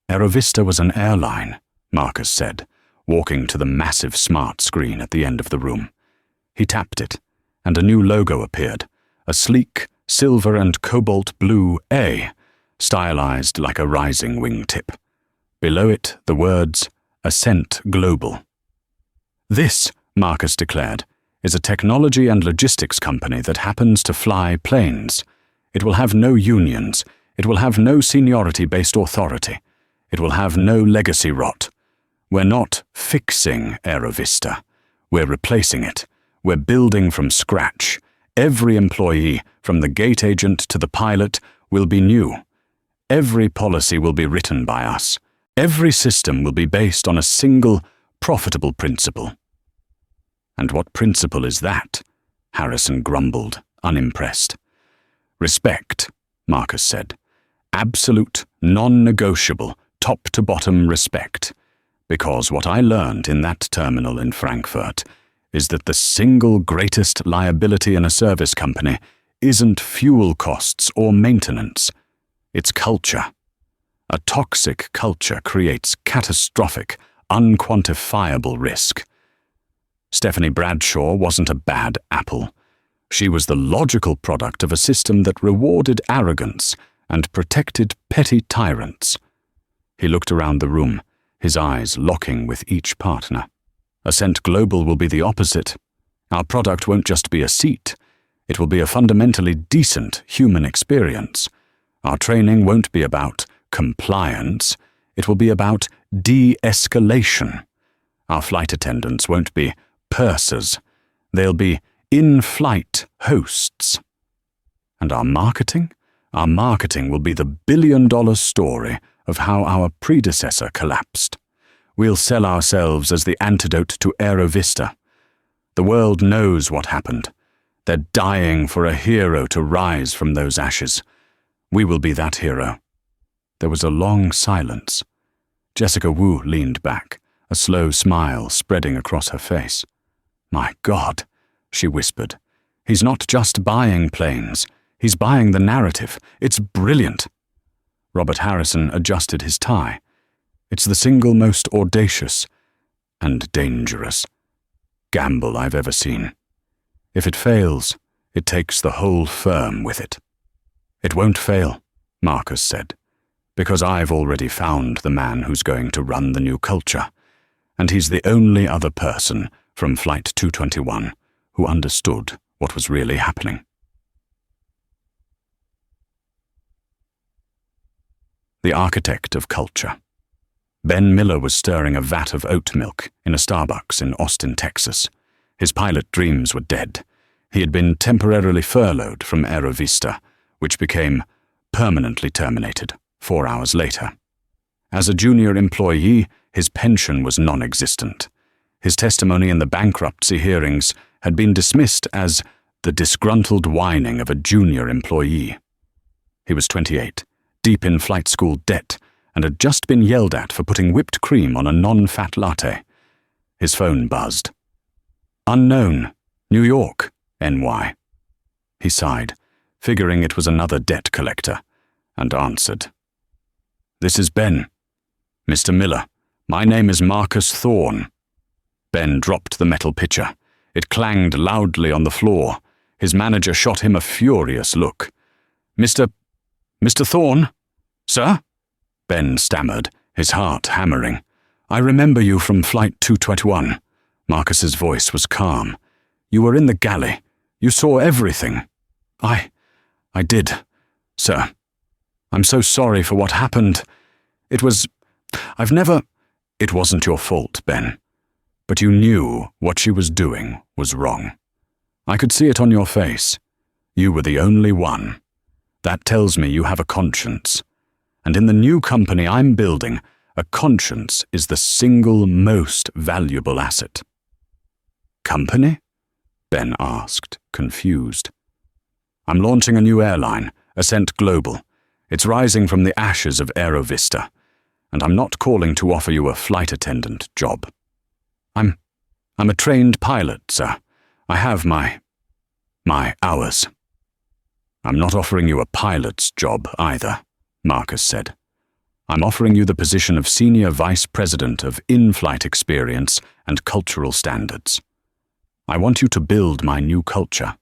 Aerovista was an airline, Marcus said, walking to the massive smart screen at the end of the room. He tapped it, and a new logo appeared, a sleek, silver and cobalt blue A, stylized like a rising wingtip. Below it, the words, Ascent Global. This, Marcus declared, is a technology and logistics company that happens to fly planes. It will have no unions. It will have no seniority-based authority. It will have no legacy rot. We're not fixing Aerovista. We're replacing it. We're building from scratch. Every employee, from the gate agent to the pilot, will be new. Every policy will be written by us. Every system will be based on a single, profitable principle. And what principle is that? Harrison grumbled, unimpressed. Respect, Marcus said. Absolute, non-negotiable, top-to-bottom respect. Because what I learned in that terminal in Frankfurt is that the single greatest liability in a service company isn't fuel costs or maintenance. It's culture. A toxic culture creates catastrophic, unquantifiable risk. Stephanie Bradshaw wasn't a bad apple. She was the logical product of a system that rewarded arrogance and protected petty tyrants. He looked around the room, his eyes locking with each partner. Ascent Global will be the opposite. Our product won't just be a seat. It will be a fundamentally decent human experience. Our training won't be about compliance. It will be about de-escalation. Our flight attendants won't be pursers. They'll be in-flight hosts. And our marketing? Our marketing will be the billion-dollar story of how our predecessor collapsed. We'll sell ourselves as the antidote to Aerovista. The world knows what happened. They're dying for a hero to rise from those ashes. We will be that hero. There was a long silence. Jessica Wu leaned back, a slow smile spreading across her face. "My God," she whispered. "He's not just buying planes. He's buying the narrative. It's brilliant." Robert Harrison adjusted his tie. "It's the single most audacious and dangerous gamble I've ever seen. If it fails, it takes the whole firm with it." "It won't fail," Marcus said, "because I've already found the man who's going to run the new culture, and he's the only other person from Flight 221 who understood what was really happening." The architect of culture. Ben Miller was stirring a vat of oat milk in a Starbucks in Austin, Texas. His pilot dreams were dead. He had been temporarily furloughed from Aerovista, which became permanently terminated 4 hours later. As a junior employee, his pension was non-existent. His testimony in the bankruptcy hearings had been dismissed as the disgruntled whining of a junior employee. He was 28, deep in flight school debt, and had just been yelled at for putting whipped cream on a non-fat latte. His phone buzzed. "Unknown, New York, NY." He sighed, figuring it was another debt collector, and answered. "This is Ben. Mr. Miller, my name is Marcus Thorne." Ben dropped the metal pitcher. It clanged loudly on the floor. His manager shot him a furious look. Mr. Thorne? Sir?" Ben stammered, his heart hammering. "I remember you from Flight 221. Marcus's voice was calm. "You were in the galley. You saw everything." I did, sir. I'm so sorry for what happened. It wasn't your fault, Ben. But you knew what she was doing was wrong. I could see it on your face. You were the only one. That tells me you have a conscience. And in the new company I'm building, a conscience is the single most valuable asset." "Company?" Ben asked, confused. "I'm launching a new airline, Ascent Global. It's rising from the ashes of Aerovista, and I'm not calling to offer you a flight attendant job. I'm a trained pilot, sir. I have my hours." "I'm not offering you a pilot's job either," Marcus said. "I'm offering you the position of Senior Vice President of In-Flight Experience and Cultural Standards. I want you to build my new culture.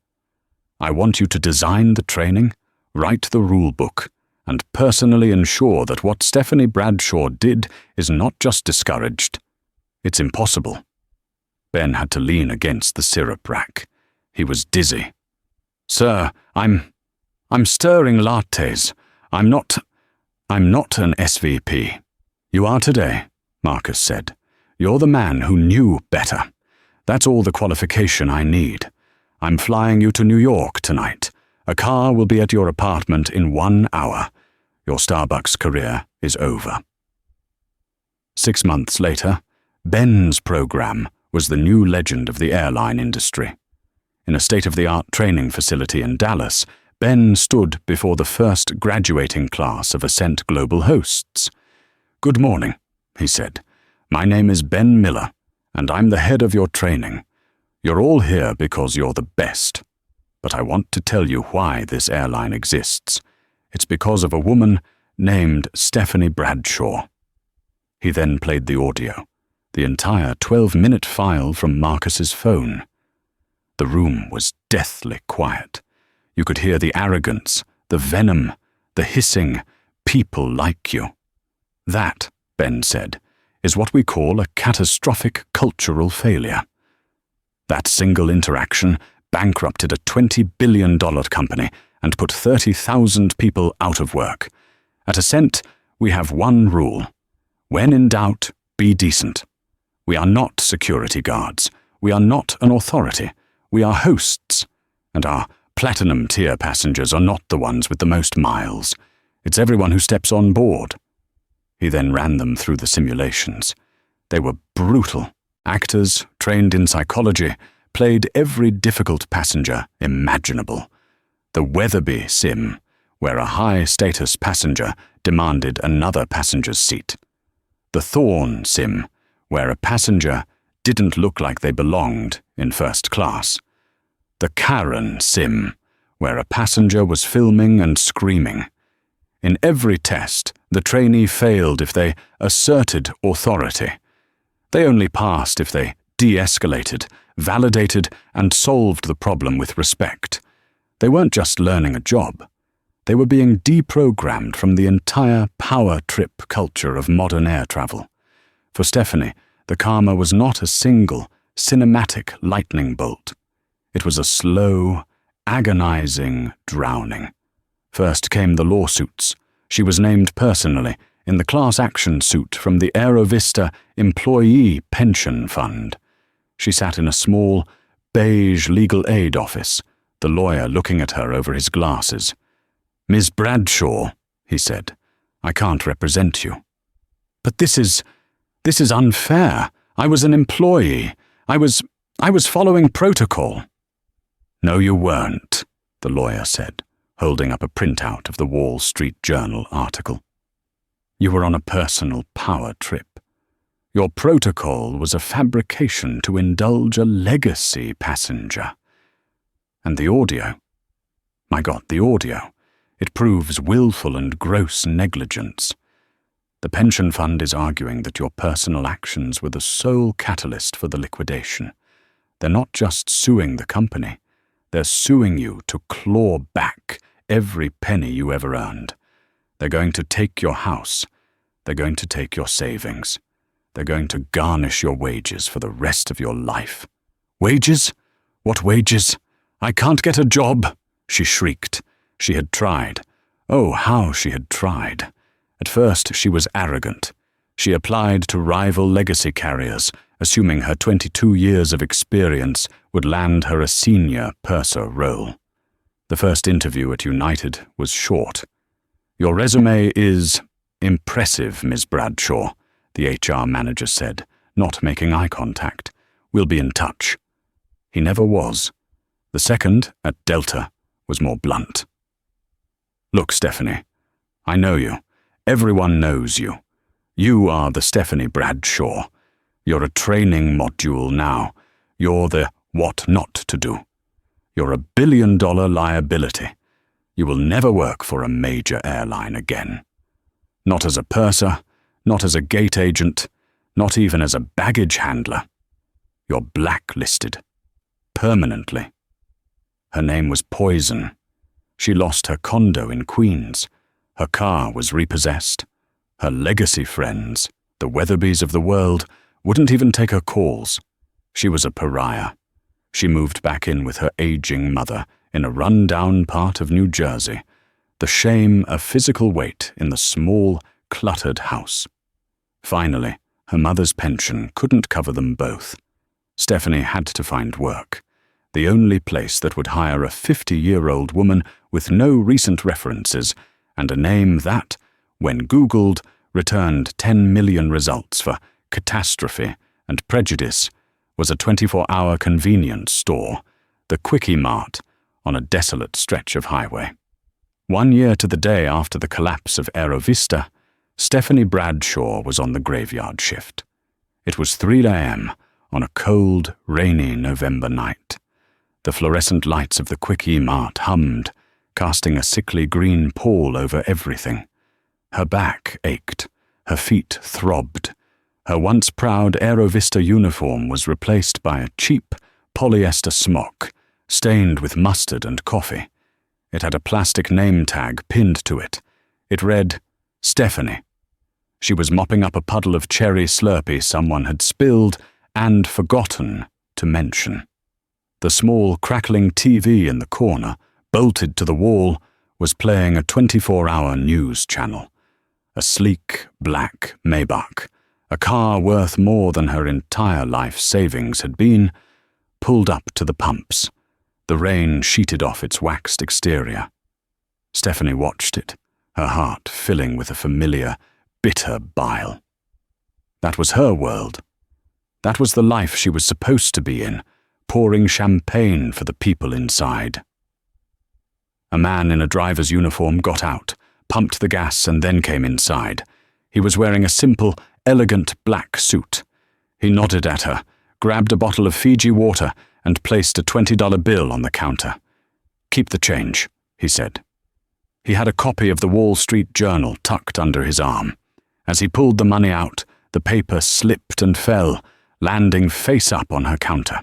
I want you to design the training, write the rule book, and personally ensure that what Stephanie Bradshaw did is not just discouraged. It's impossible." Ben had to lean against the syrup rack. He was dizzy. "Sir, I'm stirring lattes. I'm not an SVP." "You are today," Marcus said. "You're the man who knew better. That's all the qualification I need. I'm flying you to New York tonight. A car will be at your apartment in 1 hour. Your Starbucks career is over." 6 months later, Ben's program was the new legend of the airline industry. In a state-of-the-art training facility in Dallas, Ben stood before the first graduating class of Ascent Global hosts. "Good morning," he said. "My name is Ben Miller, and I'm the head of your training. You're all here because you're the best. But I want to tell you why this airline exists. It's because of a woman named Stephanie Bradshaw." He then played the audio, the entire 12-minute file from Marcus's phone. The room was deathly quiet. You could hear the arrogance, the venom, the hissing, "People like you." "That," Ben said, "is what we call a catastrophic cultural failure." That single interaction bankrupted a $20 billion company and put 30,000 people out of work. At Ascent, we have one rule. When in doubt, be decent. We are not security guards. We are not an authority. We are hosts. And our platinum tier passengers are not the ones with the most miles. It's everyone who steps on board. He then ran them through the simulations. They were brutal. Actors, trained in psychology, played every difficult passenger imaginable. The Weatherby sim, where a high-status passenger demanded another passenger's seat. The Thorn sim, where a passenger didn't look like they belonged in first class. The Karen sim, where a passenger was filming and screaming. In every test, the trainee failed if they asserted authority. They only passed if they de-escalated, validated, and solved the problem with respect. They weren't just learning a job. They were being deprogrammed from the entire power trip culture of modern air travel. For Stephanie, the karma was not a single, cinematic lightning bolt. It was a slow, agonizing drowning. First came the lawsuits. She was named personally in the class action suit from the Aerovista Employee Pension Fund. She sat in a small, beige legal aid office, the lawyer looking at her over his glasses. "Ms. Bradshaw," he said, "I can't represent you." "But this is unfair. I was an employee. I was following protocol." "No, you weren't," the lawyer said, holding up a printout of the Wall Street Journal article. "You were on a personal power trip. Your protocol was a fabrication to indulge a legacy passenger. And the audio. My God, the audio. It proves willful and gross negligence. The pension fund is arguing that your personal actions were the sole catalyst for the liquidation. They're not just suing the company. They're suing you to claw back every penny you ever earned. They're going to take your house. They're going to take your savings. They're going to garnish your wages for the rest of your life." "Wages? What wages? I can't get a job," she shrieked. She had tried. Oh, how she had tried. At first, she was arrogant. She applied to rival legacy carriers, assuming her 22 years of experience would land her a senior purser role. The first interview at United was short. "Your resume is impressive, Ms. Bradshaw," the HR manager said, not making eye contact. "We'll be in touch." He never was. The second, at Delta, was more blunt. "Look, Stephanie, I know you. Everyone knows you. You are the Stephanie Bradshaw. You're a training module now. You're the what not to do. You're $1 billion liability. You will never work for a major airline again. Not as a purser, not as a gate agent, not even as a baggage handler. You're blacklisted. Permanently." Her name was Poison. She lost her condo in Queens. Her car was repossessed. Her legacy friends, the Weatherbys of the world, wouldn't even take her calls. She was a pariah. She moved back in with her aging mother in a run-down part of New Jersey, the shame a physical weight in the small, cluttered house. Finally, her mother's pension couldn't cover them both. Stephanie had to find work, the only place that would hire a 50-year-old woman with no recent references and a name that, when Googled, returned 10 million results for catastrophe and prejudice, was a 24-hour convenience store, the Quickie Mart, on a desolate stretch of highway. 1 year to the day after the collapse of Aerovista, Stephanie Bradshaw was on the graveyard shift. It was 3 a.m. on a cold, rainy November night. The fluorescent lights of the Quickie Mart hummed, casting a sickly green pall over everything. Her back ached, her feet throbbed. Her once proud Aerovista uniform was replaced by a cheap polyester smock, stained with mustard and coffee. It had a plastic name tag pinned to it. It read, Stephanie. She was mopping up a puddle of cherry Slurpee someone had spilled and forgotten to mention. The small, crackling TV in the corner, bolted to the wall, was playing a 24-hour news channel. A sleek, black Maybach, a car worth more than her entire life savings had been, pulled up to the pumps. The rain sheeted off its waxed exterior. Stephanie watched it, her heart filling with a familiar, bitter bile. That was her world. That was the life she was supposed to be in, pouring champagne for the people inside. A man in a driver's uniform got out, pumped the gas, and then came inside. He was wearing a simple, elegant black suit. He nodded at her, grabbed a bottle of Fiji water, and placed a $20 bill on the counter. "Keep the change," he said. He had a copy of the Wall Street Journal tucked under his arm. As he pulled the money out, the paper slipped and fell, landing face up on her counter.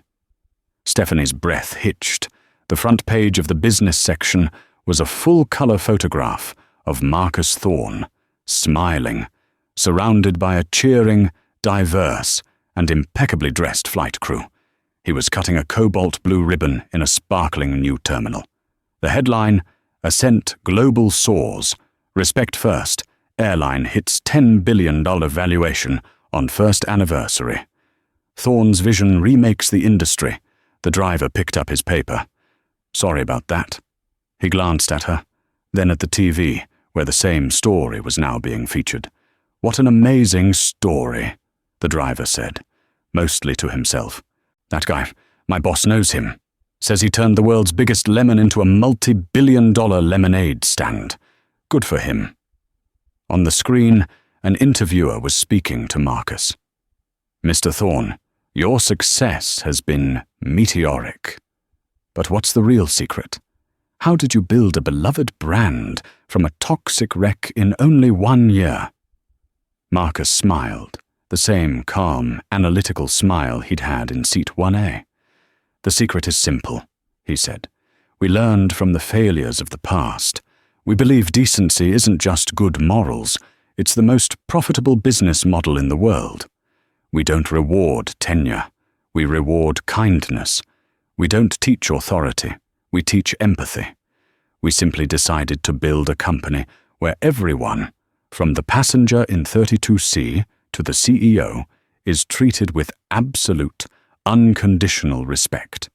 Stephanie's breath hitched. The front page of the business section was a full-color photograph of Marcus Thorne, smiling, surrounded by a cheering, diverse, and impeccably dressed flight crew. He was cutting a cobalt blue ribbon in a sparkling new terminal. The headline, "Ascent Global Soars. Respect First. Airline hits $10 billion valuation on first anniversary. Thorne's vision remakes the industry." The driver picked up his paper. "Sorry about that." He glanced at her, then at the TV, where the same story was now being featured. "What an amazing story," the driver said, mostly to himself. "That guy, my boss knows him. Says he turned the world's biggest lemon into a multi-billion-dollar lemonade stand. Good for him." On the screen, an interviewer was speaking to Marcus. "Mr. Thorne, your success has been meteoric. But what's the real secret? How did you build a beloved brand from a toxic wreck in only 1 year?" Marcus smiled, the same calm, analytical smile he'd had in seat 1A. "The secret is simple," he said. "We learned from the failures of the past. We believe decency isn't just good morals, it's the most profitable business model in the world. We don't reward tenure, we reward kindness. We don't teach authority, we teach empathy. We simply decided to build a company where everyone, from the passenger in 32C to the CEO, is treated with absolute, unconditional respect."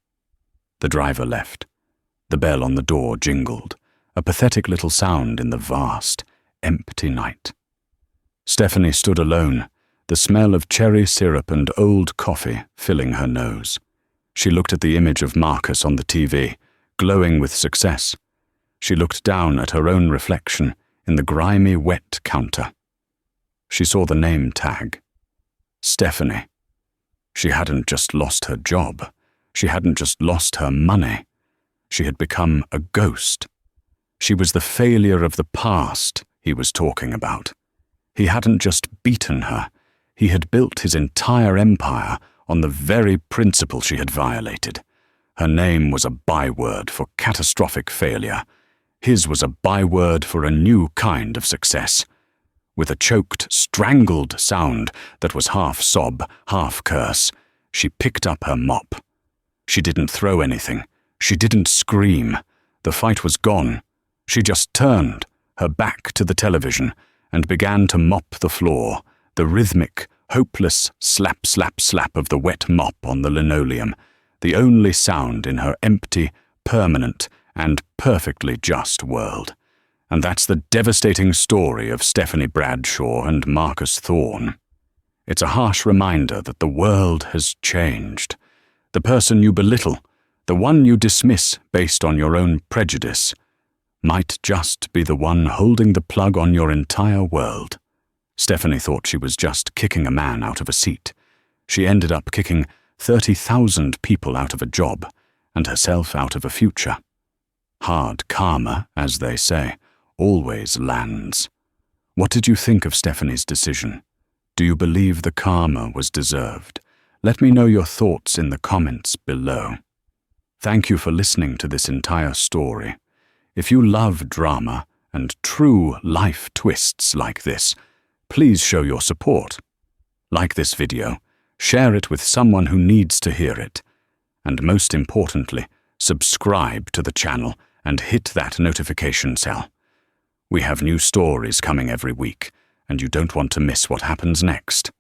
The driver left. The bell on the door jingled, a pathetic little sound in the vast, empty night. Stephanie stood alone, the smell of cherry syrup and old coffee filling her nose. She looked at the image of Marcus on the TV, glowing with success. She looked down at her own reflection in the grimy, wet counter. She saw the name tag. Stephanie. She hadn't just lost her job. She hadn't just lost her money. She had become a ghost. She was the failure of the past he was talking about. He hadn't just beaten her. He had built his entire empire on the very principle she had violated. Her name was a byword for catastrophic failure. His was a byword for a new kind of success. With a choked, strangled sound that was half sob, half curse, she picked up her mop. She didn't throw anything. She didn't scream. The fight was gone. She just turned, her back to the television, and began to mop the floor, the rhythmic, hopeless slap, slap, slap of the wet mop on the linoleum, the only sound in her empty, permanent, and perfectly just world. And that's the devastating story of Stephanie Bradshaw and Marcus Thorne. It's a harsh reminder that the world has changed. The person you belittle, the one you dismiss based on your own prejudice, might just be the one holding the plug on your entire world. Stephanie thought she was just kicking a man out of a seat. She ended up kicking 30,000 people out of a job and herself out of a future. Hard karma, as they say, always lands. What did you think of Stephanie's decision? Do you believe the karma was deserved? Let me know your thoughts in the comments below. Thank you for listening to this entire story. If you love drama and true life twists like this, please show your support. Like this video, share it with someone who needs to hear it, And most importantly, subscribe to the channel and hit that notification bell. We have new stories coming every week, and you don't want to miss what happens next.